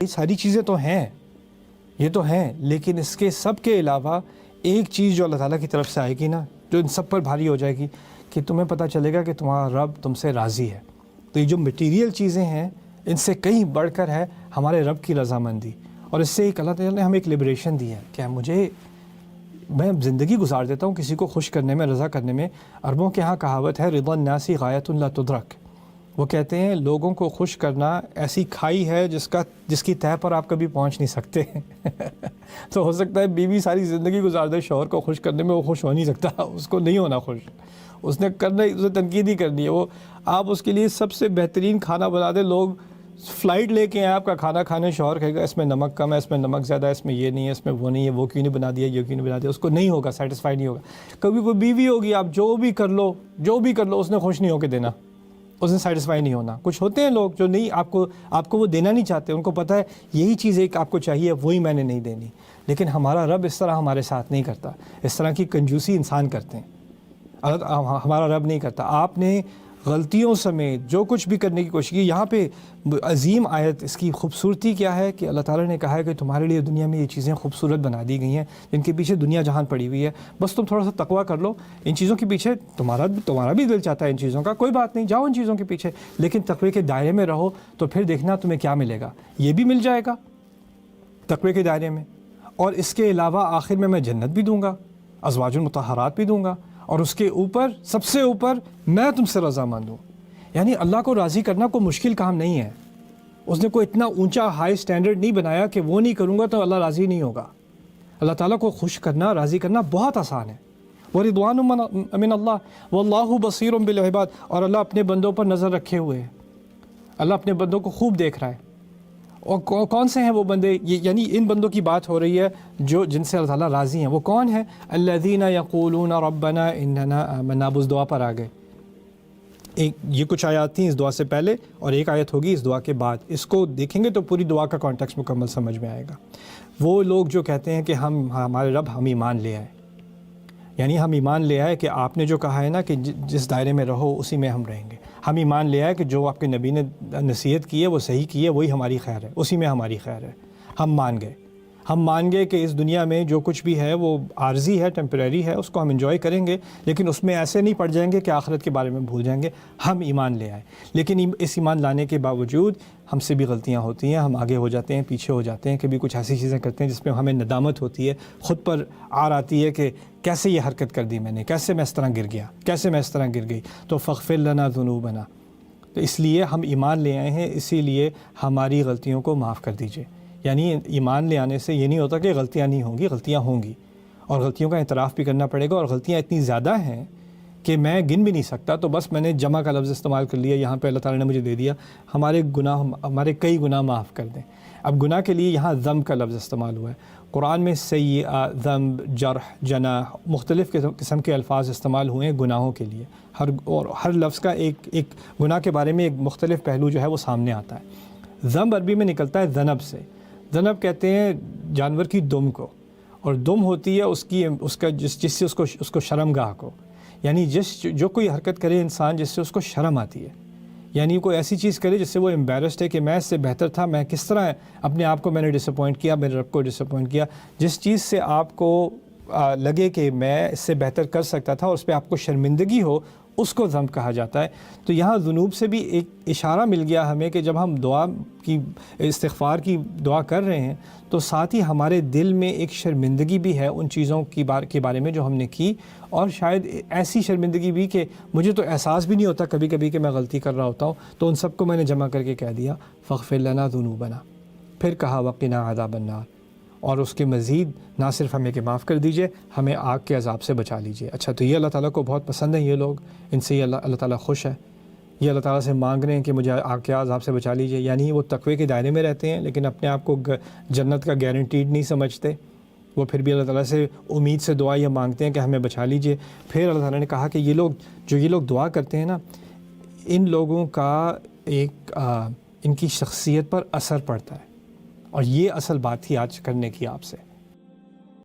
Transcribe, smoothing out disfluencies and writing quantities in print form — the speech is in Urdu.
یہ ساری چیزیں تو ہیں، یہ تو ہیں، لیکن اس کے سب کے علاوہ ایک چیز جو اللہ تعالیٰ کی طرف سے آئے گی نا، جو ان سب پر بھاری ہو جائے گی، کہ تمہیں پتہ چلے گا کہ تمہارا رب تم سے راضی ہے۔ تو یہ جو مٹیریل چیزیں ہیں ان سے کہیں بڑھ کر ہے ہمارے رب کی رضامندی، اور اس سے ایک اللہ تعالیٰ نے ہمیں ایک لبریشن دی ہے کہ میں زندگی گزار دیتا ہوں کسی کو خوش کرنے میں، رضا کرنے میں۔ عربوں کے ہاں کہاوت ہے رضا الناس غایۃ لا تدرک، وہ کہتے ہیں لوگوں کو خوش کرنا ایسی کھائی ہے جس کی تہہ پر آپ کبھی پہنچ نہیں سکتے۔ تو ہو سکتا ہے بیوی ساری زندگی گزار دے شوہر کو خوش کرنے میں، وہ خوش ہو نہیں سکتا، اس کو نہیں ہونا خوش، اس نے کرنا، اسے تنقید ہی کرنی ہے۔ وہ آپ اس کے لیے سب سے بہترین کھانا بنا دیں، لوگ فلائٹ لے کے ہیں آپ کا کھانا کھانے، شوہر کہے گا اس میں نمک کم ہے، اس میں نمک زیادہ ہے، اس میں یہ نہیں ہے، اس میں وہ نہیں ہے، وہ کیوں نہیں بنا دیا، یہ کیوں نہیں بنا دیا، اس کو نہیں ہوگا، سیٹسفائی نہیں ہوگا۔ کبھی کوئی بیوی ہوگی، آپ جو بھی کر لو، اس نے خوش نہیں ہو کے دینا، اس نے سیٹسفائی نہیں ہونا۔ کچھ ہوتے ہیں لوگ جو نہیں، آپ کو وہ دینا نہیں چاہتے، ان کو پتہ ہے یہی چیز ایک آپ کو چاہیے، وہی میں نے نہیں دینی۔ لیکن ہمارا رب اس طرح ہمارے ساتھ نہیں کرتا، اس طرح کی کنجوسی انسان کرتے ہیں، ہمارا رب نہیں کرتا۔ آپ نے غلطیوں سمیت جو کچھ بھی کرنے کی کوشش کی، یہاں پہ عظیم آیت، اس کی خوبصورتی کیا ہے کہ اللہ تعالیٰ نے کہا ہے کہ تمہارے لیے دنیا میں یہ چیزیں خوبصورت بنا دی گئی ہیں جن کے پیچھے دنیا جہان پڑی ہوئی ہے، بس تم تھوڑا سا تقویٰ کر لو، ان چیزوں کے پیچھے تمہارا بھی دل چاہتا ہے ان چیزوں کا، کوئی بات نہیں، جاؤ ان چیزوں کے پیچھے، لیکن تقوی کے دائرے میں رہو، تو پھر دیکھنا تمہیں کیا ملے گا، یہ بھی مل جائے گا تقوی کے دائرے میں، اور اس کے علاوہ آخر میں جنت بھی دوں گا، ازواج المطہرات بھی دوں گا، اور اس کے اوپر سب سے اوپر میں تم سے رضامند ہوں۔ یعنی اللہ کو راضی کرنا کوئی مشکل کام نہیں ہے، اس نے کوئی اتنا اونچا ہائی سٹینڈرڈ نہیں بنایا کہ وہ نہیں کروں گا تو اللہ راضی نہیں ہوگا۔ اللہ تعالیٰ کو خوش کرنا، راضی کرنا بہت آسان ہے۔ وَرِضْوَانٌ مِّنَ اللَّهِ وَاللَّهُ بَصِيرٌ بِالْعِبَادِ، اور اللہ اپنے بندوں پر نظر رکھے ہوئے ہے، اللہ اپنے بندوں کو خوب دیکھ رہا ہے۔ اور کون سے ہیں وہ بندے؟ یعنی ان بندوں کی بات ہو رہی ہے جن سے اللہ تعالیٰ راضی ہیں۔ وہ کون ہیں؟ الذین یقولون ربنا اننا آمنا، اب اس دعا پر آ گئے۔ یہ کچھ آیات تھیں اس دعا سے پہلے، اور ایک آیت ہوگی اس دعا کے بعد، اس کو دیکھیں گے تو پوری دعا کا کانٹیکسٹ مکمل سمجھ میں آئے گا۔ وہ لوگ جو کہتے ہیں کہ ہمارے رب ہم ایمان لے آئے، یعنی ہم ایمان لے آئے کہ آپ نے جو کہا ہے نا کہ جس دائرے میں رہو اسی میں ہم رہیں گے، ہم ایمان لے آئے کہ جو آپ کے نبی نے نصیحت کی ہے وہ صحیح کی ہے، وہی ہماری خیر ہے، اسی میں ہماری خیر ہے۔ ہم مان گئے کہ اس دنیا میں جو کچھ بھی ہے وہ عارضی ہے، ٹیمپریری ہے، اس کو ہم انجوائے کریں گے، لیکن اس میں ایسے نہیں پڑ جائیں گے کہ آخرت کے بارے میں بھول جائیں گے۔ ہم ایمان لے آئے، لیکن اس ایمان لانے کے باوجود ہم سے بھی غلطیاں ہوتی ہیں، ہم آگے ہو جاتے ہیں، پیچھے ہو جاتے ہیں، کبھی کچھ ایسی چیزیں کرتے ہیں جس میں ہمیں ندامت ہوتی ہے، خود پر عار آتی ہے کہ کیسے یہ حرکت کر دی میں نے، کیسے میں اس طرح گر گیا، کیسے میں اس طرح گر گئی۔ تو فاغفر لنا ذنوبنا، تو اس لیے ہم ایمان لے آئے ہیں، اسی لیے ہماری غلطیوں کو معاف کر دیجئے۔ یعنی ایمان لے آنے سے یہ نہیں ہوتا کہ غلطیاں نہیں ہوں گی، غلطیاں ہوں گی، اور غلطیوں کا اعتراف بھی کرنا پڑے گا، اور غلطیاں اتنی زیادہ ہیں کہ میں گن بھی نہیں سکتا، تو بس میں نے جمع کا لفظ استعمال کر لیا، یہاں پہ اللہ تعالیٰ نے مجھے دے دیا ہمارے کئی گناہ معاف کر دیں۔ اب گناہ کے لیے یہاں ذنب کا لفظ استعمال ہوا ہے، قرآن میں سیئہ، ذنب، جرح، جناح، مختلف قسم کے الفاظ استعمال ہوئے ہیں گناہوں کے لیے، اور ہر لفظ کا ایک گناہ کے بارے میں ایک مختلف پہلو جو ہے وہ سامنے آتا ہے۔ ذنب عربی میں نکلتا ہے ذنب سے، ذنب کہتے ہیں جانور کی دم کو، اور دم ہوتی ہے جس سے اس کو شرم گاہ کو، یعنی جو کوئی حرکت کرے انسان جس سے اس کو شرم آتی ہے، یعنی کوئی ایسی چیز کرے جس سے وہ امبیرسڈ ہے کہ میں اس سے بہتر تھا، میں کس طرح اپنے آپ کو میں نے ڈس اپوائنٹ کیا، میرے رب کو ڈس اپوائنٹ کیا، جس چیز سے آپ کو لگے کہ میں اس سے بہتر کر سکتا تھا اور اس پہ آپ کو شرمندگی ہو، اس کو ذنب کہا جاتا ہے۔ تو یہاں ذنوب سے بھی ایک اشارہ مل گیا ہمیں کہ جب ہم دعا کی استغفار کی دعا کر رہے ہیں تو ساتھ ہی ہمارے دل میں ایک شرمندگی بھی ہے ان چیزوں کے بارے میں جو ہم نے کی، اور شاید ایسی شرمندگی بھی کہ مجھے تو احساس بھی نہیں ہوتا کبھی کبھی کہ میں غلطی کر رہا ہوتا ہوں، تو ان سب کو میں نے جمع کر کے کہہ دیا فاغفر لنا ذنوبنا، پھر کہا وقنا عذاب النار، اور اس کے مزید نہ صرف ہمیں کہ معاف کر دیجئے، ہمیں آگ کے عذاب سے بچا لیجئے۔ اچھا، تو یہ اللہ تعالیٰ کو بہت پسند ہے، یہ لوگ، ان سے یہ اللہ تعالیٰ خوش ہے، یہ اللہ تعالیٰ سے مانگ رہے ہیں کہ مجھے آگ کے عذاب سے بچا لیجئے، یعنی وہ تقوی کے دائرے میں رہتے ہیں لیکن اپنے آپ کو جنت کا گارنٹیڈ نہیں سمجھتے، وہ پھر بھی اللہ تعالیٰ سے امید سے دعا یہ مانگتے ہیں کہ ہمیں بچا لیجئے۔ پھر اللہ تعالیٰ نے کہا کہ یہ لوگ دعا کرتے ہیں نا، ان لوگوں کا ان کی شخصیت پر اثر پڑتا ہے، اور یہ اصل بات تھی آج کرنے کی آپ سے۔